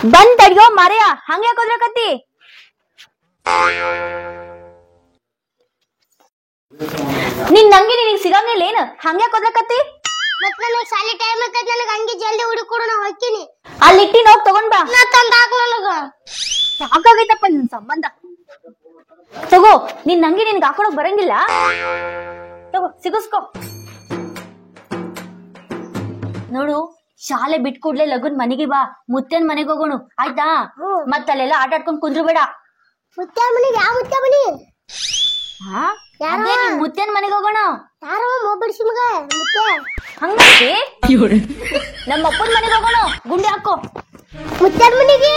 ಬಂದ್ ತಡಿಯೋ ಮಾರಯ್ಯ, ಹಂಗ್ಯಾಕ ಹೋದ್ರಕತ್ತಿ? ನಿನ್ ನಂಗೆ ನಿನಗ್ ಸಿಗಂಗಿಲ್ಲ ಏನ್? ಹಂಗ್ಯಾಕ ಹೋದ್ರಕತ್ತಿ? ಮತ್ ನನಗ್ ಸಾಲಿ ಟೈಮ್ ಆಕೈತಿ, ನನಗ್ ಹಂಗೆ ಜಲ್ದಿ ಹುಡುಕೊಡು, ನಾ ಹೋಗ್ತೀನಿ. ಅಲ್ಲಿ ಇಟ್ಟಿನ ಹೋಗ್ ತಗೊಂಡ್ ಬಾ. ನಾ ತಂದ ಹಾಕು ನನಗ. ಸಾಕಾಗೈತಪ್ಪ ನಿನ್ ಸಂಬಂಧ. ತಗೋ, ನಿನ್ ನಂಗೆ ನಿನ್ಗೆ ಹಾಕೊಳಕ್ ಬರಂಗಿಲ್ಲ? ತಗೋ ಸಿಗಸ್ಕೋ. ನೋಡು, ಶಾಲೆ ಬಿಟ್ ಕೂಡ್ಲೆ ಲಗುನ್ ಮನೆಗೆ ಬಾ, ಮುತ್ತೇನ್ ಮನೆಗೆ ಹೋಗೋಣ ಆಯ್ತಾ? ಮತ್ತ ಅಲ್ಲೆಲ್ಲ ಆಟ ಆಡ್ಕೊಂಡ್ ಕುಂದ್ರು ಬೇಡ. ಮುತ್ಯ ಮನಿಗೆ? ಯಾವ ಮುತ್ಯ ಮನಿ? ಮುತ್ತೇನ್ ಮನೆಗೆ ಹೋಗೋಣ. ಯಾರೋ ಮೊಬಡಿಸಿ ಮಗ ಮುತ್ಯ. ಹಂಗಂತಿ? ನಮ್ಮ ಅಪ್ಪನ ಮನೆಗೆ ಹೋಗೋಣ, ಗುಂಡಿ ಹಾಕೋ. ಮುತ್ಯನ್ ಮನಿಗೆ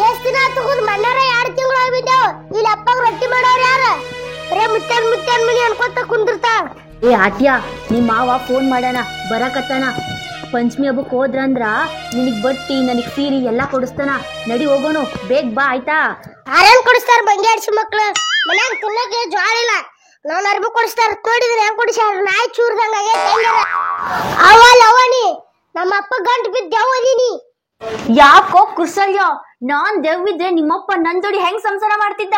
ಎಷ್ಟ್ ದಿನ ತಗೊಂಡ್ ಮಣ್ಣಾರ 2 ತಿಂಗಳು ಆಗ್ಬಿದ್ದಾವ್. ಇಲ್ಲಿ ಅಪ್ಪಗ್ ರೊಟ್ಟಿ ಮಾಡೋರ್ ಯಾರ? ಬರೇ ಮುತ್ಯನ್ ಮನಿ ಅನ್ಕೋತ ಕುಂದಿರ್ತಾವ. ಏ ಆಟ್ಯಾ, ನಿಮ್ ಮಾವ ಫೋನ್ ಮಾಡಾನ, ಬರಕತ್ತಾನ. ಪಂಚಮಿ ಹಬ್ಬಕ್ ಹೋದ್ರಂದ್ರ ನಿನಗ್ ಬಟ್ಟಿ, ನನಗ್ ಸೀರೆ ಎಲ್ಲಾ ಕೊಡಿಸ್ತಾನ. ನಡಿ ಹೋಗೋಣ, ಬೇಗ ಬಾ ಆಯ್ತಾ? ಆರೇನ್ ಕೊಡಿಸ್ತಾರ ಬಂಗ್ಯಾಡ್ಸಿ ಮಕ್ಳು? ಮನ್ಯಾಗ ತಿನ್ನಕ್ಕೆ ಜ್ವಾಳ ಇಲ್ಲ, ನಾವ್ ಅರ್ಬಿ ಕೊಡಿಸ್ತಾರ. ನೋಡಿದ್ರೆ ಹೆಂಗ್ ಕೊಡಿಸ್ಯಾರ? ನಾಯಿ ಚೂರ್ದಂಗ ಅವನಿ ನಮ್ಮ ಅಪ್ಪ ಗಂಟು ಬಿದ್ದ ದೇವದೀನಿ. ಯಾಕೋ ಕುಸಲ್ಯ, ನಾನ್ ದೆವ್ವಿದ್ರೆ ನಿಮ್ಮಪ್ಪ ನನ್ ಜೋಡಿ ಹೆಂಗ್ ಸಂಸಾರ ಮಾಡ್ತಿದ್ದ?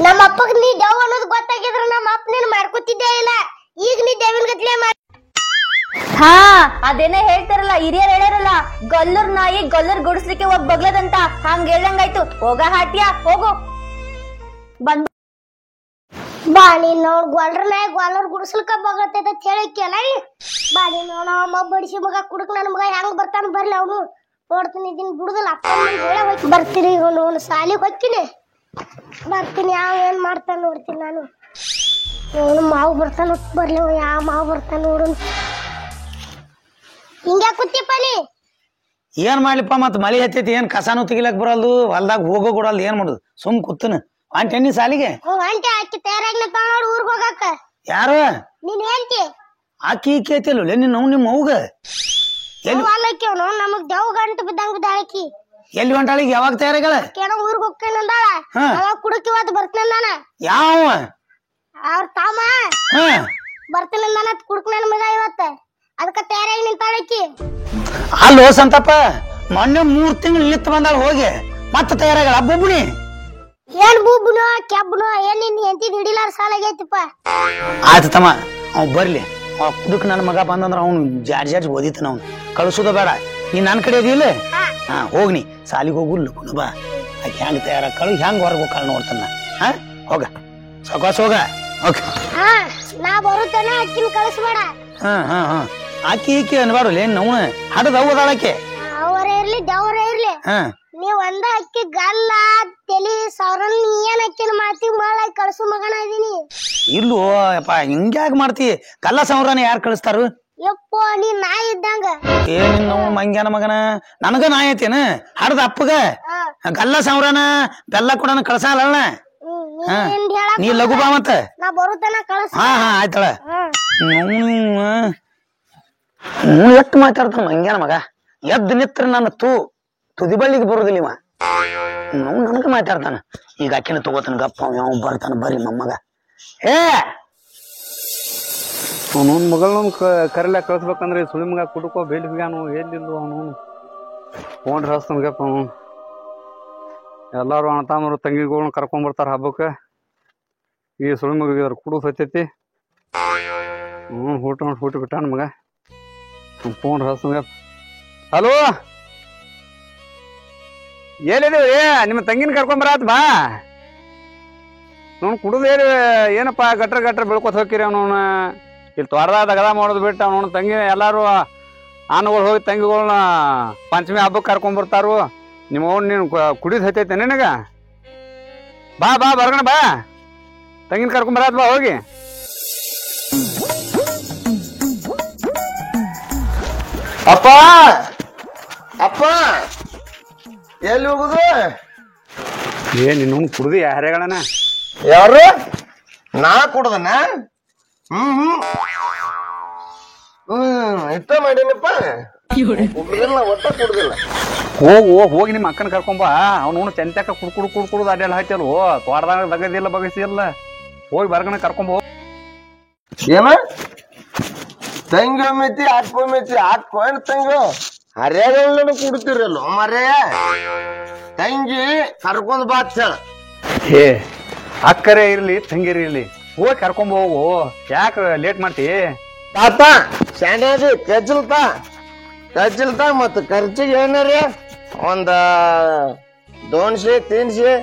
ನಮ್ಮ ಅಪ್ಪಗ್ ನೀ ದೇವ್ ಅನ್ನೋದು ಗೊತ್ತಾಗಿದ್ರ ನಮ್ಮ ಅಪ್ಪ ನೀನ್ ಮಾಡ್ಕೊತಿದ್ದೇ ಇಲ್ಲ. ಈಗ ನೀ ದೇವಿನ ಗತ್ಲೆ ಹಾ, ಅದೇನೇ ಹೇಳ್ತಾರಲ್ಲ, ಹಿರಿಯರ್ ಹೇಳ್ಯಾರಲ್ಲ, ಗಲ್ಲರ್ ನಾಯಿ ಗಲ್ಲರ್ ಗುಡಿಸ್ಲಿಕ್ಕೆ ಹೋಗ್ ಬಗ್ಲದಂತ. ಹಂಗ ಹೇಳ್ದಂಗಾಯ್ತು. ಹೋಗ ಹಾಟ್ಯಾ, ಹೋಗು. ಬಂದ್ ಬಾ ನೀನ್ ನೋಡ್, ಗೊಲ್ರ ನಾಯಿ ಗೊಲ್ಲರ್ ಗುಡಿಸ್ಲಿಕ್ಕ ಬಗತ್ತೈತ ಹೇಳಕ್ಕೆಲ್ಲ. ಬಾ ನೀನ್ ನೋಡ, ಬಡಿಸಿ ಮಗ ಕುಡಕ್ ನನ್ ಮಗ ಹೆಂಗ್ ಬರ್ತಾನ ಬರ್ಲಿ, ಅವನು ನೋಡ್ತೀನಿ. ಇದನ್ ಬಿಡುದಿಲ್ಲ, ಅಪ್ಪ ಬರ್ತೀನಿ. ಇವನು ಸಾಲಿಗೆ ಹೊಕ್ಕಿನಿ, ಬರ್ತೀನಿ. ಯಾವ ಏನ್ ಮಾಡ್ತಾನ ನೋಡ್ತೀನಿ ನಾನು. ಅವನು ಮಾವು ಬರ್ತಾನ ಬರ್ಲಿ, ಯಾವ ಮಾವು ಬರ್ತಾನ ನೋಡು. ಹಿಂಗ್ಯಾ ಕೂತಿಪ್ಪ ನೀ? ಏನ್ ಮಾಡ್ಲಿಪ್ಪ, ಮತ್ ಮಳಿ ಹತ್ತೈತಿ, ಏನ್ ಕಸಾನು ತೆಗಿಲಕ್ ಬರಲ್ದು, ಹೊಲ್ದಾಗ ಹೋಗೋ ಕೊಡಲ್ದು, ಏನ್ ಮಾಡುದು? ಸುಮ್ ಕೂತನ ಅಂಟೆನ್ನಿ ಸಾಲಿಗೆ. ಅಂಟೆ ಆಕಿ ತಯಾರಾಗ್ನ ನೋಡ್ ಊರ್ಗ್ ಹೋಗಾಕ. ಯಾರು? ನೀನ್ ಹೇಳ್ತಿ ಆಕಿ ಈಕಿ ಐತಿಲ್ಲ ನೀವು ನಿಮ್ಮ ಅವ್ಗ ಹೊಲಕ್ಕಿವ್ನು ನಮಗ್ ದೇವ್ ಗಂಟು ಬಿದ್ದಂಗ ಬಿದ್ದಾಳಕಿ. ಎಲ್ಲಿ ಹೊಂಟಾಳಿಗೆ? ಯಾವಾಗ ತಯಾರಾಗಳ? ಕೇಳ ಊರ್ಗ್ ಹೋಗ್ಕೇನಂದಾಳ. ಅವಾಗ ಕುಡಕ್ ಇವತ್ತು ಬರ್ತೀನ. ಯಾವ ಅವ್ರ ತಾಮ ಬರ್ತೀನ ಕುಡಕ್ ನನ್ ಮಗ ಇವತ್ತ, ಅದಕ್ಕ ತಯಾರಾಗಿ ನಿಂತಾಳಕಿ. ಅಲ್ಲೋ ಸಂತಪ್ಪ, ಮೊನ್ನೆ 3 ತಿಂಗಳು ನಿಂತ ಬಂದಾಳ, ಹೋಗಿ ಮತ್ತ ತಯಾರಾಗಳ ಬೊಬ್ಬುಣಿ. ಏನ್ ಬೂಬ್ನು ಕೆಬ್ಬನು ಏನ್ ನಿನ್ ಎಂತಿದ್ ಹಿಡಿಲಾರ ಸಾಲ ಆಗೈತಿಪ್ಪ. ಆಯ್ತು ತಮ್ಮ, ಅವ್ ಬರ್ಲಿ. ಕುಡಕ್ ನನ್ನ ಮಗ ಬಂದಂದ್ರ ಅವ್ನು ಜಾರ್ಜ್ ಓದಿತಾನ, ಅವ್ನು ಕಳ್ಸುದ ಬೇಡ. ನೀ ನನ್ ಕಡೆ ಅದಿಲ್ಲ? ಹಾ, ಹೋಗ್ನಿ ಸಾಲಿಗೆ ಹೋಗುಲ್ಲ ಬಾ. ಆಕೆ ಹೆಂಗ್ ತಯಾರಾಕಳು, ಹೆಂಗ್ ಹೊರಗೆ ಹೋಗ್ಕಾಳ ನೋಡ್ತಾನ. ಹಾ, ಹೋಗ ಸಾಕಾಸ ಹೋಗ. ಓಕೆ, ನಾ ಬರುತ್ತೇನ, ಅಕ್ಕಿನ ಕಳಿಸ್ಬೇಡ. ಆಕಿ ಈಕಿ ಅನ್ಬಾರಲ್ಲ, ಏನ್ ನಾವು ಹಡದ ಅವದಾಳಕ್ಕೆ. ಅವರೇ ಇರ್ಲಿ ದೇವರೇ ಇರ್ಲಿ, ನೀವ್ ಒಂದ ಅಕ್ಕಿ ಗಲ್ಲ ತಲಿ ಸೌರನ್ ಏನ್ ಅಕ್ಕಿನ ಮಾತಿ ಮಾಡ ಕಳ್ಸು ಮಗನ ಇದೀನಿ. ಇಲ್ಲೋ ಯಪ್ಪ, ಹಿಂಗ್ಯಾಗ ಮಾಡ್ತಿ? ಕಲ್ಲ ಸಂವ್ರನ ಯಾರು ಕಳಿಸ್ತಾರ? ಯಪ್ಪ ನೀ ನಾಯಿ ಇದ್ದಂಗ. ಏನ್ ನಾವು ಮಂಗ್ಯಾನ ಮಗನ, ನನಗ ನಾಯಿ ಐತೇನ? ಹಡದ ಅಪ್ಪಗ ಗಲ್ಲ ಸಂವ್ರನ ಬೆಲ್ಲ ಕೂಡ ಕಳ್ಸಲ್ಲ. ನೀ ಲಘು ಬಾ ಮತ್ತ. ನಾ ಬರುತ್ತೇನ ಕಳ್ಸ. ಹಾ ಆಯ್ತಳ. ಎಟ್ಟು ಮಾತಾಡ್ತಾನ ಮಂಗ್ಯಾನ ಮಗ. ಎದ್ದು ನಿತ್ರ ನನ್ನ ತುದಿ ಬಳ್ಳಿಗೆ ಬರುದಿಲ್ಲ ಇವ. ನನಗ ಮಾತಾಡ್ತಾನ. ಈಗ ಅಕ್ಕಿನ ತಗೋತಾನ, ಗಪ್ಪ ಯಾವ ಬರ್ತಾನ. ಬರ್ರಿ ಮೊಮ್ಮಗ. ಅವನವನ್ ಮಗಳನ್ನ ಕರಿಲಾಕ ಕಳ್ಸ್ಬೇಕಂದ್ರೆ ಸುಳಿ ಮಗ ಕುಡ್ಕೋ ಬೇಲಿ ಹೋಗ್ಯಾನು, ಎಲ್ಲಿಲ್ಲ ಅವನು. ಫೋನ್ ಹಚ್ತಾನ ಗಪ್ಪ. ಅವನು ಎಲ್ಲಾರು ಅಣ್ಣ ತಮ್ಮರು ತಂಗಿಗಳನ್ನ ಕರ್ಕೊಂಡ್ ಬರ್ತಾರ ಹಬ್ಬಕ್ಕೆ. ಈ ಸುಳಿ ಮಗ ಕುಡುದ್ ಹತ್ತೈತಿ. ಊಟ ಬಿಟ್ಟಾನ ಮಗ. ಫೋನ್ ಹಚ್ತಾನ ಗಪ್ಪ. ಹಲೋ, ಎಲ್ಲಿದೇವ್ರಿ? ನಿಮ್ಮ ತಂಗಿನ ಕರ್ಕೊಂಡ್ ಬರಾತ್ ಬಾ. ನೋಡ್ ಕುಡುದ ಏನಪ್ಪಾ ಗಟ್ರ ಬೆಳ್ಕೊತ ಹೋಗಿರಿ. ಅವನವನ ಇಲ್ಲಿ ತೋಟದಾಗ ದಗದ ಮಾಡೋದು ಬಿಟ್ಟು ಅವನ ತಂಗಿ ಎಲ್ಲಾರು ಆನುಗಳು ಹೋಗಿ ತಂಗಿಗಳನ್ನ ಪಂಚಮಿ ಹಬ್ಬಕ್ಕೆ ಕರ್ಕೊಂಡ್ ಬರ್ತಾರು. ನಿಮ್ಮ ಅವ್ನ ನೀನು ಕುಡಿದ್ ಹತ್ತೈತೆ ನಿನಗ? ಬಾ ಬರ್ಗಣ ಬಾ, ತಂಗಿನ ಕರ್ಕೊಂಡ್ ಬರಾತ್ ಬಾ ಹೋಗಿ. ಅಪ್ಪ ಅಪ್ಪ ಎಲ್ಲಿ ಹೋಗುದು? ನೀನು ಕುಡ್ದಿ ಯಾರ್ಯಾಗಳನ? ಯಾರು? ನಾ ಕುಡ್ದನ? ಇಷ್ಟ ಮಾಡೀನಪ್ಪ. ಕುಡ್ದಿಲ್ಲ, ಒಟ್ಟ ಕುಡ್ದಿಲ್ಲ. ಹೋಗಿ ನಿಮ್ಮ ಅಕ್ಕನ ಕರ್ಕೊಂಬ. ಅವ್ನು ಚೆಂತಕ ಕುಡ್ದು ಅಡ್ಡೆಲ್ಲ ಹಾಕ್ಯಲ್ವ, ತೋಟದಾಗ ಬಗದಿಲ್ಲ ಬಗಸಿಲ್ಲ. ಹೋಗಿ ಬರ್ಗಣ ಕರ್ಕೊಂಬ. ಏನ ತಂಗಿ ಮಿತಿ ಹಾಕೋ ತಂಗಿ ಹರ್ಯಾಗಳನ್ನ ಕುಡ್ತಿರಲ್ಲ ಮರ್ಯ ತಂಗಿ ಕರ್ಕೊಂಡ್ ಬಾ ಅಂತ ಹೇಳ. ಏ ಅಕ್ಕರೆ ಇರ್ಲಿ ತಂಗಿರಿ ಇರ್ಲಿ ಹೋಗಿ ಕರ್ಕೊಂಡ್ ಹೋಗು, ಯಾಕೆ ಲೇಟ್ ಮಾಡ್ತಿ? ತಾತ ಶಾಣ್ಯಾದಿ ಕಜ್ಜಲ್ತಾ ಮತ್ತ ಖರ್ಚಿಗೆ ಏನಾರಿ ಒಂದ 200-300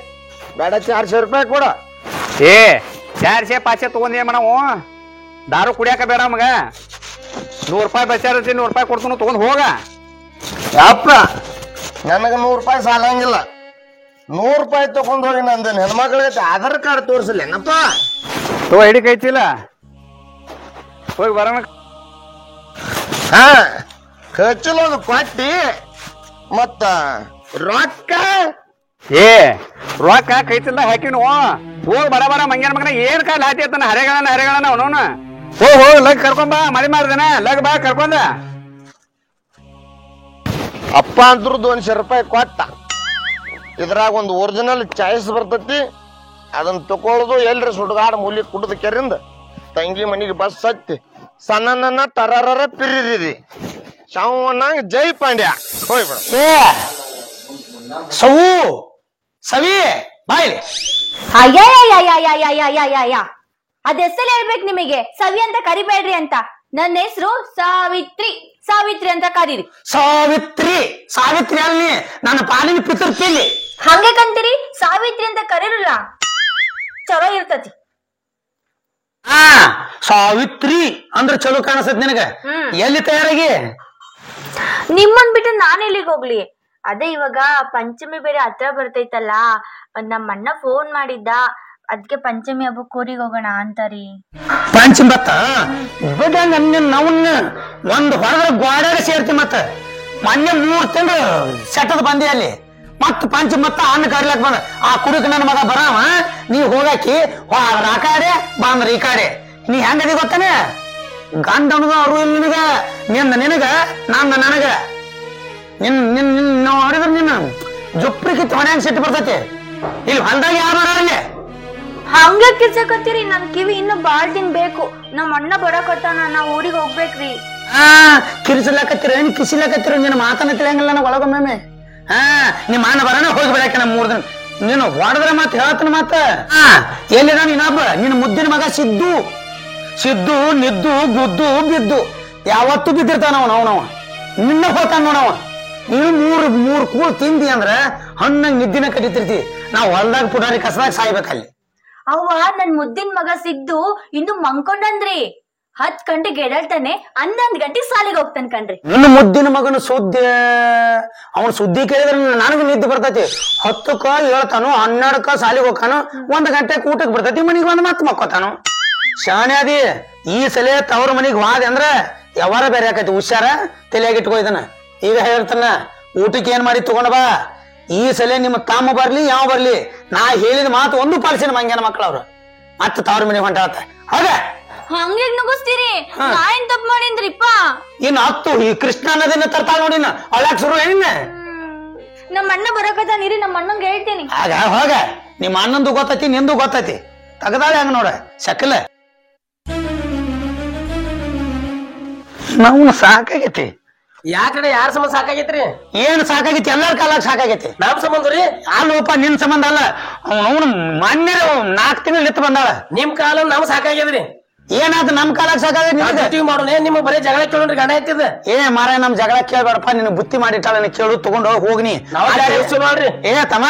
ಬೇಡ 400 ರೂಪಾಯಿ ಕೊಡ. ಏ 400-500 ತಗೊಂಡ್ ಏನ್ ಮಾಡವು? ದಾರು ಕುಡಿಯಾಕ ಬೇಡ ಮಗ. 100 ರೂಪಾಯಿ ಬಚಾರ 100 ರೂಪಾಯಿ ಕೊಡ್ತಾನು ತಗೊಂಡ್ ಹೋಗ. ಅಪ್ಪ ನನಗ 100 ರೂಪಾಯಿ ಸಾಲಂಗಿಲ್ಲ. 100 ರೂಪಾಯಿ ತಗೊಂಡ್ ಹೋಗಿ ನಂದು ಹೆಣ್ಮಕ್ಳಿಗೆ ಆಧಾರ್ ಕಾರ್ಡ್ ತೋರಿಸಲೇನಪ್ಪ. ತಗೋ ಹಿಡಿ ಕೈತಿಲ್ಲ ಹೋಗಿ ಬರೋಣ. ಹಾ ಖರ್ಚಲೊಂದು ಕೊಟ್ಟಿ ಮತ್ತ ರೊಕ್ಕ ಏ ರೊಕ್ಕ ಕೈತಿಲ್ಲ ಹಾಕಿನು ಹೋಗಿ ಬರ ಮಂಗ್ಯಾನ ಮಗನ ಏನ್ ಕಾಲ ಹಾಟಿ ಆತನ ಹರೆಗಳನ್ನ ಅವನವನ ಹೋಗಿ ಲಗ್ ಕರ್ಕೊಂಡ್ ಬಾ. ಮಳಿ ಮಾರ್ದೇನ ಲಗ್ ಬಾ ಕರ್ಕೊಂಡ. ಅಪ್ಪ ಅಂದ್ರು 200 ರೂಪಾಯಿ ಕೊಟ್ಟ. ಇದ್ರಾಗ ಒಂದು ಒರಿಜಿನಲ್ ಚಾಯ್ಸ್ ಬರ್ತೈತಿ, ಅದನ್ನ ತಕೊಳ್ಳೋದು ಎಲ್ರಿ ಸುಡ್ಗಾಡ ಮೂಲಿ ಕುಡ್ದ ಕೆರಿಂದ ತಂಗಿ ಮನಿಗೆ ಬಸ್ ಹತ್ತಿ ಸಣ್ಣ ತರರ ಪಿರಿರಿ ಶಾವಣ್ಣಂಗ ಜೈ ಪಾಂಡ್ಯ ಹೋಗ್ಬಿಡ. ಏ ಸವಿ ಬಾಯ್. ಅಯ್ಯ ಅದೆಷ್ಟಲ್ಲಿ ಹೇಳ್ಬೇಕು ನಿಮಗೆ? ಸವಿ ಅಂತ ಕರಿಬೇಡ್ರಿ ಅಂತ. ನನ್ನ ಹೆಸರು ಸಾವಿತ್ರಿ ಅಂತ ಕರೀರಿ. ಸಾವಿತ್ರಿ ಅಲ್ಲಿ ನನ್ನ ಪಾಲಿನ ಪಿತೃಪಿಲ್ಲಿ ಹಂಗೆ ಕಂತೀರಿ? ಸಾವಿತ್ರಿ ಅಂತ ಕರೀರಲ್ಲ, ಚಲೋ ಇರ್ತತಿ. ಸಾವಿತ್ರಿ ಅಂದ್ರ ಚಲೋ ಕಾಣಿಸ್ತದ ನಿನಗ. ಎಲ್ಲಿ ತಯಾರಾಗಿ? ನಿಮ್ಮನ್ ಬಿಟ್ಟು ನಾನು ಎಲ್ಲಿಗೆ ಹೋಗ್ಲಿ? ಅದೇ ಇವಾಗ ಪಂಚಮಿ ಬೇರೆ ಹತ್ರ ಬರ್ತೈತಲ್ಲ, ನಮ್ಮ ಅಣ್ಣ ಫೋನ್ ಮಾಡಿದ್ದ, ಅದಕ್ಕೆ ಪಂಚಮಿ ಹಬ್ಬಕ್ಕೆ ಊರಿಗೆ ಹೋಗೋಣ ಅಂತಾರಿ. ಪಂಚಮಿ ಬತ್ತ ಬಿಡ ನವನ್ನ ಒಂದ್ ಹೊರಗಡೆ ಗೋಡೆಗೆ ಸೇರ್ತಿ. ಮತ್ತ ಮೊನ್ನೆ 3 ತಿಂಗಳು ಸೆಟದ್ ಬಂದಿ ಅಲ್ಲಿ. ಮತ್ ಪಂಚಮಿ ಮತ್ತ ಅನ್ನ ಕರಿಲಕ್ ಬಂದ ಆ ಕುಡುಕ ನನ್ನ ಮಗ ಬರಾವ. ನೀ ಹೋಗಾಕಿ ಆ ಕಾಡೆ ಬಂದ್ರ ಈ ಕಾಡೆ. ನೀ ಹೆಂಗದಿ ಗೊತ್ತಾನೆ? ಗಂಡ ಅನ್ನೋದು ಅವರು ನಿನಗ, ನಿನಗ ನನಗ ನೋಡಿದ್ರ ನಿನ್ನ ಜೊಪ್ರಿಕಿ ತೊಗೊಂಡ್ಯಾಂಗ ಸಿಟ್ಟು ಬರ್ತೈತಿ. ಇಲ್ಲಿ ಹೊಲ್ದಾಗ ಯಾರು ಮಾಡೋರಲ್ಲಿ? ಹಂಗ ಕಿರ್ಸಕತ್ತೀರಿ? ನನ್ ಕಿವಿ ಇನ್ನು ಬಾಳ್ ದಿನ ಬೇಕು. ನಮ್ಮ ಅಣ್ಣ ಬರಕತ್ತಾನ, ನಾವ್ ಊರಿಗೆ ಹೋಗ್ಬೇಕ್ರಿ. ಕಿರಿಸ್ಲಾಕತ್ತೀರ ಏನ್ ಕಿಸಿಲಾಕತ್ತೀರ? ನಿನ್ನ ಮಾತನ್ನ ತಿಳಿಯಂಗಿಲ್ಲ ನನಗೆ ಒಳಗೊಮ್ಮೆ. ನಿಮ್ಮ ಅಣ್ಣ ಬರೋಣ ಹೋಗಿ ಬಿಡಾಕ ನಮ್ಮ 3 ದಿನ. ನೀನು ಹೊಡೆದ್ರೆ ಮತ್ ಹೇಳ್ತಾನ ಮತ್ತ. ಎಲ್ಲಿದ ನೀನೊಬ್ಬ ನಿನ್ನ ಮುದ್ದಿನ ಮಗ ಸಿದ್ದು ನಿದ್ದು ಗುದ್ದು ಬಿದ್ದು ಯಾವತ್ತೂ ಬಿದ್ದಿರ್ತಾನ ಅವನವ. ನಿನ್ನ ಹೋತಾನ ನೋಡವ. ನೀನು 3 ಕೂಳ್ ತಿಂದಿ ಅಂದ್ರ ಹಣ್ಣಂಗ್ ನಿದ್ದಿನ ಕಡಿತಿರ್ತಿ. ನಾವ್ ಹೊಲ್ದಾಗ ಪುಡಾರಿ ಕಸದಾಗ ಸಾಯ್ಬೇಕಲ್ಲಿ. ಅವ್ವ ನನ್ ಮುದ್ದಿನ ಮಗ ಸಿದ್ದು ಇನ್ನು ಮಂಕೊಂಡಂದ್ರಿ. 10 ಗಂಟೆಗೆ ಎಡಳ್ತಾನೆ, 11 ಗಂಟೆಗೆ ಸಾಲಿಗೆ ಹೋಗ್ತಾನೆ ಕಣ್ರಿ. ನಿನ್ನ ಮುದ್ದಿನ ಮಗನ ಸುದ್ದಿ, ಅವನ ಸುದ್ದಿ ಕೇಳಿದ್ರೆ ನನಗೂ ನಿದ್ದೆ ಬರ್ತೈತಿ. 10ಕ್ಕ ಹೇಳ್ತಾನು, 12ಕ್ಕ ಸಾಲಿಗೆ ಹೋಗ್ತಾನು, 1 ಗಂಟೆಗೆ ಊಟಕ್ಕೆ ಬರ್ತೈತಿ, ಮನಿಗೆ ಬಂದ್ ಮತ್ ಮಕ್ಕೋತಾನು. ಶಾಣೆ ಅದಿ. ಈ ಸಲ ತವ್ರ ಮನಿಗೆ ವಾದ ಅಂದ್ರ ಯಾವಾರ ಬೇರೆ ಆಕೈತಿ. ಹುಷಾರ ತಲೆಯಾಗಿಟ್ಕೋ ಇದನ್ನ. ಈಗ ಹೇಳ್ತಾನ ಊಟಕ್ಕೆ ಏನ್ ಮಾಡಿ ತಗೊಂಡ ಬಾ. ಈ ಸಲ ನಿಮ್ಮ ತಮ್ಮ ಬರ್ಲಿ ಯಾವ ಬರ್ಲಿ, ನಾ ಹೇಳಿದ ಮಾತು ಒಂದು ಪಾಲಿಸಿನ ಮಂಗ್ಯಾನ ಮಕ್ಕಳವ್ರು. ಮತ್ತ ತವ್ರ ಮನಿಗೆ ಹೊಂಟಾತ. ಹೌದ? ಹಂಗೆ ನುಗ್ಗಿಸ್ತೀರಿ? ನಾ ಏನ್ ತಪ್ಪು ಮಾಡಿನ್ರಿಪ್ಪ? ಇನ್ನು 10 ಈ ಕೃಷ್ಣ ಅನ್ನೋದನ್ನ ತರ್ತಾ ನೋಡಿನ ಅಳ್ಳಾಕ್ ಶುರು ಏನ. ನಮ್ಮ ಅಣ್ಣ ಬರಕತ್ತ ನೀರಿ, ನಮ್ಮ ಅಣ್ಣಂಗೆ ಹೇಳ್ತೀನಿ. ಆಗ ಹೋಗ, ನಿಮ್ಮ ಅಣ್ಣಂದು ಗೊತ್ತೈತಿ, ನಿಂದು ಗೊತ್ತೈತಿ. ತಗದಾಳೆ ಹಂಗ ನೋಡ ಶಕಲ. ನಾವು ಸಾಕಾಗೈತಿ. ಯಾಕಡೆ ಯಾರ ಸಂಬಂಧ ಸಾಕಾಗೈತ್ರಿ? ಏನ್ ಸಾಕಾಗೈತಿ? ಎಲ್ಲಾರ ಕಾಲಾಗ ಸಾಕಾಗೈತಿ. ನಮ್ ಸಂಬಂಧ ರೀ? ಅಲ್ಲೋಪ ನಿನ್ ಸಂಬಂಧ ಅಲ್ಲ. ಅವನು ಮಾನ್ಯ 4 ತಿಂಗಳು ನಿತ್ತು ಬಂದಾಳ. ನಿಮ್ ಕಾಲ ನಮ್ ಸಾಕಾಗ್ಯದ್ರಿ. ಏನಾದ್ರು ನಮ್ ಕಾಲಾಗ ಸಾಕಾಗೈತಿ. ಮಾಡೋಣ ನಿಮ್ ಬರೀ ಜಗಳ ಕೇಳೋಣ್ರಿ ಗಂಡ ಐತಿದ. ಮಾರ ನಮ್ ಜಗಳ ಕೇಳ್ಬೇಡಪ್ಪ. ನಿನ್ ಬುತ್ತಿ ಮಾಡಿಟ್ಟಾಳ, ಕೇಳು ತಗೊಂಡು ಹೋಗ್ನಿ. ನೋಡ್ರಿ ತಮ್ಮ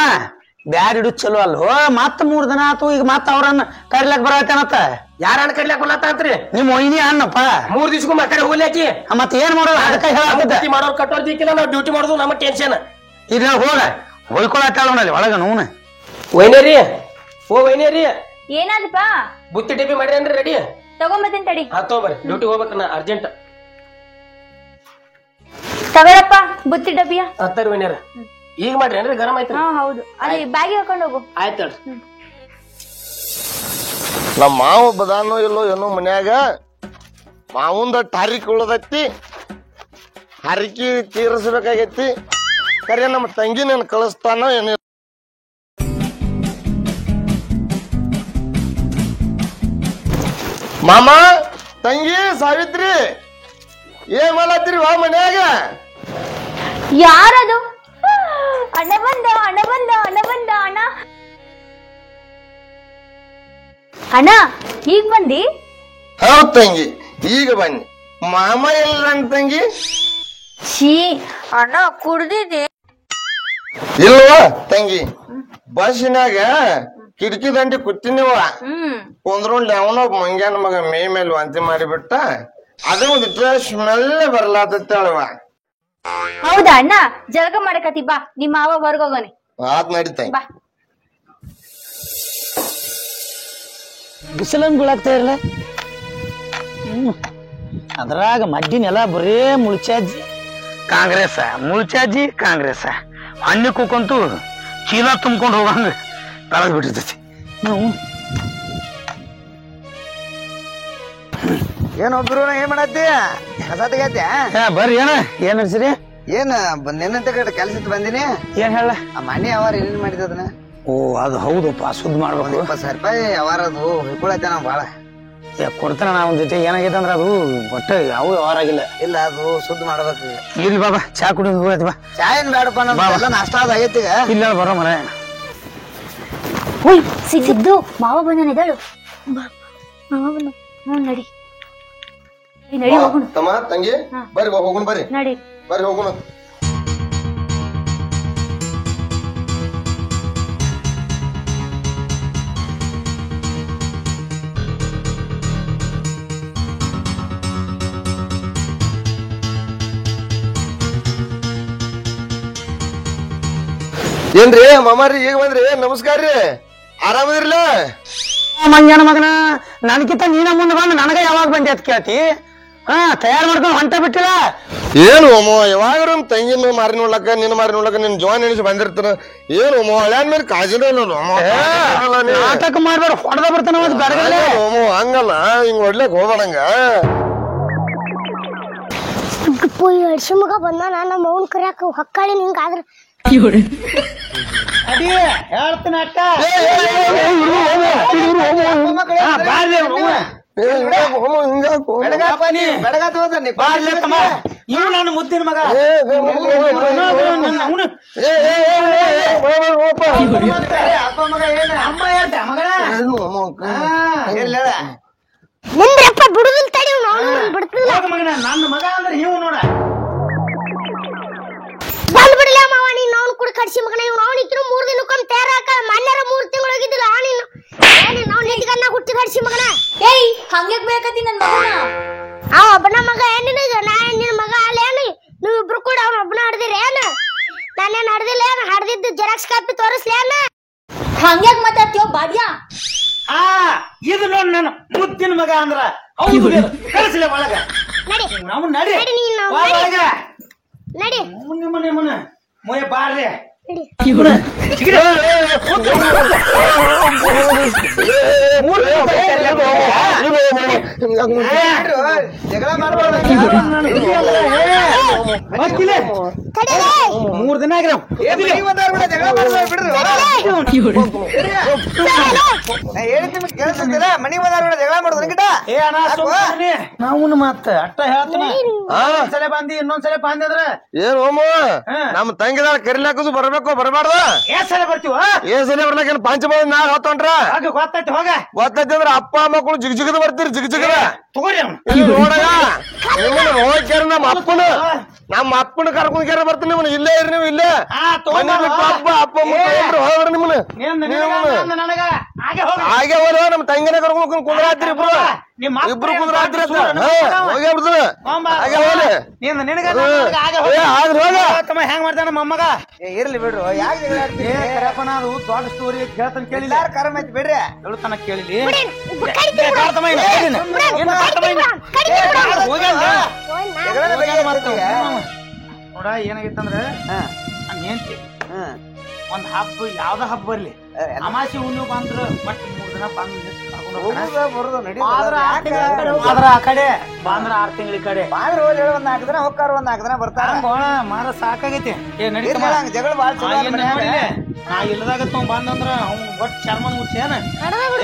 ಬ್ಯಾಡ್ ಇಡು ಚಲೋ ಅಲ್ಲೋ. ಮತ್ 3 ದಿನ ಆತು. ಈಗ ಮತ್ ಅವ್ರನ್ನ ಕರಿಲಕ್ ಬರತ್ತೇನತ್ತ. ಯಾರನ್ನ ಕರಿಲಾಕ ಬರತ್ತಾಂತ್ರಿ? ನಿಮ್ ಒಯ್ನಿ ಅನ್ನಪ್ಪ. 3 ದಿವ್ಸಕ್ಕೂ ಕಡೆ ಹೋಗ್ಲಾಕಿ. ಮತ್ ಏನ್ ಮಾಡೋದು? ಅದಕ್ಕೆ ಹೇಳಾಕತ್ತಿ. ಮಾಡೋರ್ ಕಟ್ಟೋರ್ದಿಕ್ಕಿಲ್ಲ, ನಾವ್ ಡ್ಯೂಟಿ ಮಾಡೋದು ನಮ್ಮ ಟೆನ್ಷನ್. ಈಗ ಹೋಗ ಹೊಯ್ಕೊಳತ್ತಾಳ ನೋಡಲ್ಲಿ ಒಳಗ ನೋನ. ವೈನೇರಿ ವೈನೇರಿ ಏನಾದಪ್ಪ? ಬುತ್ತಿ ಡಬ್ಬಿ ಮಾಡ್ರೇನ್ರಿ? ರೆಡಿ ತಗೊಂಬತ್ತೀನಿ ತಡಿ. ತಗೋಬರ್ರಿ, ಡ್ಯೂಟಿ ಹೋಗ್ಬೇಕನ್ನ ಅರ್ಜೆಂಟ್. ತಗೊಳಪ್ಪ ಬುತ್ತಿ ಡಬ್ಬಿಯ. ಹತ್ತಾರಿ ವೈನೇರ ಈಗ ಮಾಡ್ರಿ ಗರಂ ಆಯ್ತು. ಹೌದು, ಅಲ್ಲಿ ಬ್ಯಾಗಿ ಹಾಕೊಂಡು ಹೋಗು. ಆಯ್ತು. ನಮ್ಮ ಮಾವ ಬದಾನೋ ಇಲ್ಲೋ ಏನೋ ಮನ್ಯಾಗ. ಮಾವಂದ ತಾರೀಖ್ ಉಳದೈತಿ, ಹರಕಿ ತೀರಿಸ್ಬೇಕಾಗೈತಿ. ಕರೆ ನಮ್ಮ ತಂಗಿ ನಾನು ಕಳಿಸ್ತಾನೋ ಏನಿಲ್ಲ. ಮಾಮ, ತಂಗಿ, ಸಾವಿತ್ರಿ ಏನ್ ಮಾಡತ್ತೀರಿ ವಾ ಮನ್ಯಾಗ? ಯಾರದು? ಅಣ್ಣ ಬಂದ ಅಣ್ಣ ಬಂದ ಅಣ್ಣ ಬಂದ ಅಣ್ಣ. ಅಣ್ಣ ಈಗ ಬಂದಿ? ಹೌದ್ ತಂಗಿ, ಈಗ ಬನ್ನಿ. ಮಾಮ ಎಲ್ಲ ತಂಗಿ ಛೀ ಅಣ್ಣ ಕುಡ್ದಿದ್ದೆ. ಇಲ್ವಾ ತಂಗಿ? ಬಸ್ಸಿನಾಗ ಕಿಟಕಿ ದಂಡಿ ಕೂತಿನಿವ ಕುಂದ್ರಲ್ಲಿ ಅವನ ಮಂಗ್ಯಾನ ಮಗ ಮೇ ಮೇಲೆ ವಾಂತಿ ಮಾಡಿಬಿಟ್ಟ. ಅದ ಒಂದು ಸ್ಮೆಲ್ ಬರ್ಲಾತವ. ಹೌದಾ ಅಣ್ಣ? ಜಳಕ ಮಾಡಕತ್ತಿ ಬಾ, ನಿಮ್ಮ ಮಾವ ಹೊರಗೋಗನೆ. ಆತ್ ನಡೀತಾಯಿ. ಬಾ. ಬಿಸಿಲಂಗ್ ಬೀಳಾಗ್ತಾ ಇರಲ್ಲ. ಅದ್ರಾಗ ಮಡ್ಡಿನೆಲ್ಲ ಬರೇ ಮುಳ್ಚಾಜಿ ಕಾಂಗ್ರೆಸ್, ಮುಳ್ಚಾಜಿ ಕಾಂಗ್ರೆಸ್. ಹಣ್ಣಿ ಕೂಕಂತೂ ಚೀಲ ತುಂಬ್ಕೊಂಡು ಹೋಗಂಗ ಬೆಳಗ್ ಬಿಟ್ಟಿರ್ತೈತಿ. ನಾವು ಏನೊಬ್ರು ಏನ್ ಮಾಡತ್ತಿ? ಕಸಾತಿಗೈತಿ? ಬರ್ರಿ ಏನ್ ನಡ್ಸಿರಿ? ಏನ್ ನಿನ್ನಂತ ಕಡೆ ಕೆಲ್ಸಕ್ಕೆ ಬಂದಿನಿ. ಏನ್ ಹೇಳ? ಆ ಮನೆ ಯಾವಾರ ಏನೇನ್ ಮಾಡಿದ ಅದನ್ನ? ಓ ಅದು ಹೌದಪ್ಪ, ಸುದ್ದಿ ಮಾಡ್ಬೇಕು. 20,000 ರೂಪಾಯಿ ಯಾವಾರ ಅದು ಹಿಡ್ಕೊಳತ್ತೆ ನಾವು ಬಾಳ. ಕೊಡ್ತಾನ ನಾ ಒಂದ್ ಜೊತೆ. ಏನಾಗೈತೆ ಅಂದ್ರ ಅದು ಒಟ್ಟ ಯಾವ ಯಾವಾಗಿಲ್ಲ. ಇಲ್ಲ ಅದು ಸುದ್ದಿ ಮಾಡ್ಬೇಕು. ಇಲ್ಲಿ ಬಾಬಾ ಚಾ ಕುಡಿದು ಹೋಗೈತಿ ಬಾ. ಚಾ ಏನ್ ಬೇಡಪ್ಪ, ನಮ್ಗೆಲ್ಲ ನಾಷ್ಟ ಅದ ಆಗೈತಿ ಈಗ. ಇಲ್ಲ ಬರೋ ಮರ. ಓಯ್ ಸಿದ್ದು, ಮಾವ ಬಂದನಿದ್ದಾಳು. ಮಾವ ಬಂದ. ನಡಿ ನಡಿ ಹೋಗೋಣ. ತಮ್ಮ ತಂಗಿ ಬರ್ರಿ ಹೋಗುಣ, ಬರ್ರಿ ನಡಿ ಬರ್ರಿ ಹೋಗುಣ. ಏನ್ರಿ ಮಾಮಾರಿ ಈಗ ಬಂದ್ರಿ? ನಮಸ್ಕಾರ ರೀ, ಆರಾಮದಿರ್ಲ? ಮಂಗ್ಯಾನ ಮಗನ, ನನ್ಕಿಂತ ನೀನ ಮುಂದೆ ಬಂದು ನನಗ ಯಾವಾಗ ಬಂದಿ ಅಂತ ಕೇಳ್ತಿ? ತಯಾರು ಮಾಡ್ಕೊಂಡು ಹೊಂಟ ಬಿಟ್ಟಿಲ್ಲ. ಏನು ಅಮ್ಮ, ಯಾವಾಗ ತಂಗಿನ ಮಾರಿ ನೋಡ್ಲಕ್ಕ ನಿನ್ನ ಮಾರಿ ನೋಡ್ಲಕ್ಕ ನಿನ್ ಜೋನ್ ಎಣಿಸಿ ಬಂದಿರ್ತಾನ. ಏನು ಅಮ್ಮ ಹಳ್ಯಾನ್ ಮೇಲೆ ಕಾಜಿನ ನಾಟಕ ಮಾಡ್ಬೇಡ, ಹೊಡೆದ ಬರ್ತಾನ ಬೆಳಗಲೆ. ಹಂಗಲ್ಲ, ಹಿಂಗ್ ಹೊಡ್ಲಕ್ ಹೋಗ್ಬೇಡಂಗ. ಪೋಯ್ ಅಡ್ಸಿ ಮಗ ಬಂದ ನಮ್ಮ ಅವ್ನ ಕರ್ಯಾಕ ಹೊಕ್ಕಾಳಿ ನಿಂಗಾದ್ರ ಹೇಳ್ತೀನಿ ಅಕ್ಕ. ಇವ್ ನಾನು ಮುದ್ದಿನ ಮಗ. ನಿಂದ್ರಪ್ಪ ಬಿಡುದಿಲ್ ತಡಿ, ಬಿಡ್ತಿಲ್ಲ. ನನ್ನ ಮಗ ಅಂದ್ರೆ ಇವ್ ನೋಡ. ಬಂದ್ ಬಿಡ್ಲ ಮಾವ, ನೀನ್ ಅವ್ನು ಕೂಡ ಕಡ್ಸಿ ಮಗನ. ಇವ್ನು ಅವ್ನ ಇದ್ರು 3 ದಿನಕ್ಕೊಮ್ಮೆ ತಯಾರ ಹಾಕ. ಮನ್ಯಾರ 3 ತಿಂಗಳು ಹೋಗಿದ್ದಿಲ್ಲ ನೀನು. ನಾವು ನಿಂತ್ಗನ್ನ ಹುಟ್ಟಿ ಕಡ್ಸಿ ಮಗನ. ಏಯ್ ಹಂಗ್ಯಾಕ್ ಬೇಕತ್ತಿ ನನ್ ಮಗನ? ಅವ ಒಬ್ಬನ ಮಗ ಏನಿನ ನಾ ನಿನ್ನ ಮಗ ಅಲ್ಲೇನು? ನೀವಿಬ್ರು ಕೂಡ ಅವ್ನ ಒಬ್ಬನ ಹಡ್ದಿರಿ ಏನು? ನಾನೇನ್ ಹಡ್ದಿಲ್ಲ ಏನು? ಹಡ್ದಿದ್ದು ಜೆರಾಕ್ಸ್ ಕಾಪಿ ತೋರಿಸ್ಲೇನ? ಹಂಗ್ಯಾಕ್ ಮಾತಾಡ್ತೀವ ಬಾಡ್ಯಾ? ಇದು ನೋಡ್ ನನ್ನ ಮುದ್ದಿನ ಮಗ ಅಂದ್ರ ಹೌದು. ಕಳಿಸ್ಲೆ ಒಳಗ. ನಡಿ ನಾವು ನಡಿ ನಡಿ ನೀನು ಒಳಗ. ನಡಿ ನಿಮ್ಮನೆ ಮೊಯ ಬಾರ್ರಿ. ಜಗಳ ಮಾಡ್ಬಾರ್ದು. 3 ದಿನ ಆಗಿರ ಜಗಳ ಮಾಡ್ಬಾರ್ದು, ಬಿಡ್ರಿ. ಕೇಳಿಸ್ತಿಲ್ಲ, ಮನಿ ಬಂದಾರ ಜಗಳ ಮಾಡುದು ನಿಂಗಿಟ. ನಾವು ಮತ್ತ ಅಟ್ಟ ಹೇಳ್ತೀನಿ. ಒಂದ್ಸಲ ಬಂದಿ ಇನ್ನೊಂದ್ಸಲ ಬಂದಿ ಅಂದ್ರ ಏನು ಹೋಮ ನಮ್ ತಂಗಿದಾಳ ಕರಿಲಾಕದು ಬರ್ಬೇಕು ಬರಬಾರ್ದ? ಎಷ್ಟ್ ಸಲ ಬರ್ತೀವ? ಏನ್ ಸಲ ಬರ್ಲಾಕ ಪಂಚ ಬಂದ್ ನಾಳೆ ಹೊತ್ತೊಂಟ್ರ ಗೊತ್ತೈತಿ. ಹೋಗ ಗೊತ್ತೈತಿ ಅಂದ್ರ ಅಪ್ಪ ಮಕ್ಕಳು ಜಿಗಜಿಗದ ಬರ್ತೀರಿ, ಜಿಗಜಿಗದ ತಗೋರಿ. ನೋಡಗ ನಿಮ್ಮನ್ನ ಹೋಗ್ಯಾರ. ನಮ್ಮ ಅಪ್ಪನ ಕರ್ಕೊಂಡ್ ಕ್ಯಾರ ಬರ್ತೀನಿ. ನಿಮ್ಮನ್ನ ಇಲ್ಲೇ ಇರಿ, ನೀವು ಇಲ್ಲೇ ಅಪ್ಪ ಅಪ್ಪ ಮಕ್ಕಳು ಹೋಗ್ರಿ. ನಿಮ್ಮನ್ನ ನನಗ ಹಾಗೆ ಹೋದ ನಮ್ ತಂಗಿನ ಕರ್ಕೊಂಡ್ ಕುಂದ್ರಾತ್ರಿ ಇಬ್ರು ಇಬ್ರು ಕುಂದ್ರಾತ್ರಿ ಹೋಗೇ ಬಿಡ್ತಾನ. ಹಾಗೆ ಹೋಗ್ಲಿ ಆದ್ರೆ ಹೋಗ ಹೆಂಗ್ ಮಾಡ್ತಾನ ಮೊಮ್ಮಗ. ಇರ್ಲಿ ಬಿಡ್ರು, ಯಾಕೆ ಜಗಳ ಆಡ್ತೀರಿ? ಅದು ದೊಡ್ಡ ಸ್ಟೋರಿ ಹೇಳ್ತಾನ ಕೇಳಿಲ್ಲ. ಯಾರು ಕರಮ್ ಐತಿ ಬಿಡ್ರಿ. ಹೇಳ್ತಾನ ಕೇಳಿಲಿ. ನೋಡ ಏನಾಗಿತ್ತಂದ್ರ ನನ್ ಹೆಂಡ್ತಿ ಒಂದ್ ಹಬ್ಬ ಯಾವ್ದ ಹಬ್ಬ ಬರ್ಲಿ, ಅಮಾಸಿ ಹುಣ್ಣು ಬಂದ್ರ ಬಟ್ 3 ದಿನ ಬಂದ್ ಆದ್ರ ಆ ಕಡೆ ಬಂದ್ರ 6 ತಿಂಗಳ ಈ ಕಡೆ ಬಾಂದ್ರ ಹೋಗಿ 1 4 ದಿನ ಹೋಗ್ತಾರ, 1 4 ದಿನ ಬರ್ತಾರ. ಮಾರ ಸಾಕಾಗೈತಿ. ಜಗಳ ಬಾಳ ನಾ ಇಲ್ಲದಾಗ ತಗೊಂಡ್ ಬಂದಂದ್ರ ಅವ್ನು ಒಟ್ ಚರ್ಮ ಮುಚ್ಚೇನ.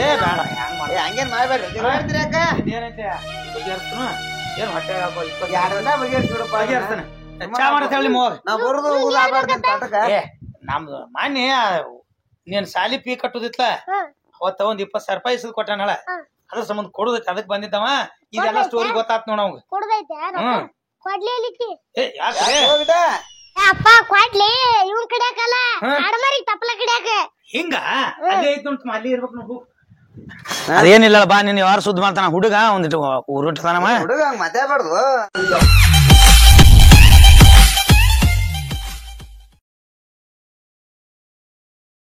ಏ ಬೇಡ ಹಂಗೇನ್ ಮಾಡ್ಬೇಡ್ರಿ. ಜಗಳ ಆಡ್ತೀರಿ ಯಾಕ? ಏನೈತೆ ಬಗೆಹರಿಸ್ತಾನ. ಏನ್ ಹೊಟ್ಟೆ ಹಾಕೋ 2 ದಿನ ಬಗೆಹರಿಸಿ ಬಿಡಪ್ಪ. ಬಗೆಹರಿಸ್ತಾನೆ. ಚಾ ಮಾಡತ್ ಹೇಳಿ ಮೋಗ ನಾ ಬರುದು ಹೋಗುದು ಆಟಾಡ್ತೀನಿ ಆಟಕ್ಕ ಏ ನಮ್ದು ಮಾನ್ಯ ನೀನ್ ಸಾಲಿ ಫೀ ಕಟ್ಟುದಿತ್ಲ ಅವತ್ತ ಒಂದ್ 20,000 ರೂಪಾಯಿ ಇಸದ್ ಕೊಟ್ಟಾನಳ ಅದ್ರ ಸಂಬಂಧ ಕೊಡುದೈತಿ ಅದಕ್ ಬಂದಿದ್ದವ ಇದೆಲ್ಲ ಸ್ಟೋರಿ ಗೊತ್ತಾತ್ ನೋಡ ಅವಂಗ ಕೊಡ್ದೈತೆ ಕೊಡ್ಲಿ ಇಲ್ಲಿಕ್ಕಿ ಏ ಯಾಕ್ರೆ ಹೋಗಿದ ಅಪ್ಪ ಕೊಡ್ಲಿ ಇವನ್ ಕಡಿಯಾಕಲ್ಲ ಆಡಮಾರಿ ತಪ್ಪಲ ಕಡಿಯಾಕ ಹಿಂಗ ಅಲ್ಲೇ ಐತ್ ನೋಡ್ ಅಲ್ಲಿ ಇರ್ಬೇಕು ನಾವು ಅದೇನಿಲ್ಲ ಬಾ ನೀನ್ ಯಾರು ಸುದ್ದಿ ಮಾಡ್ತಾನ ಹುಡುಗ ಒಂದಿಟ್ಟು ಊರುಟ್ಟತಾನವ ಹುಡುಗ ಹಂಗ ಮಾತಾಡ್ಬಾರ್ದು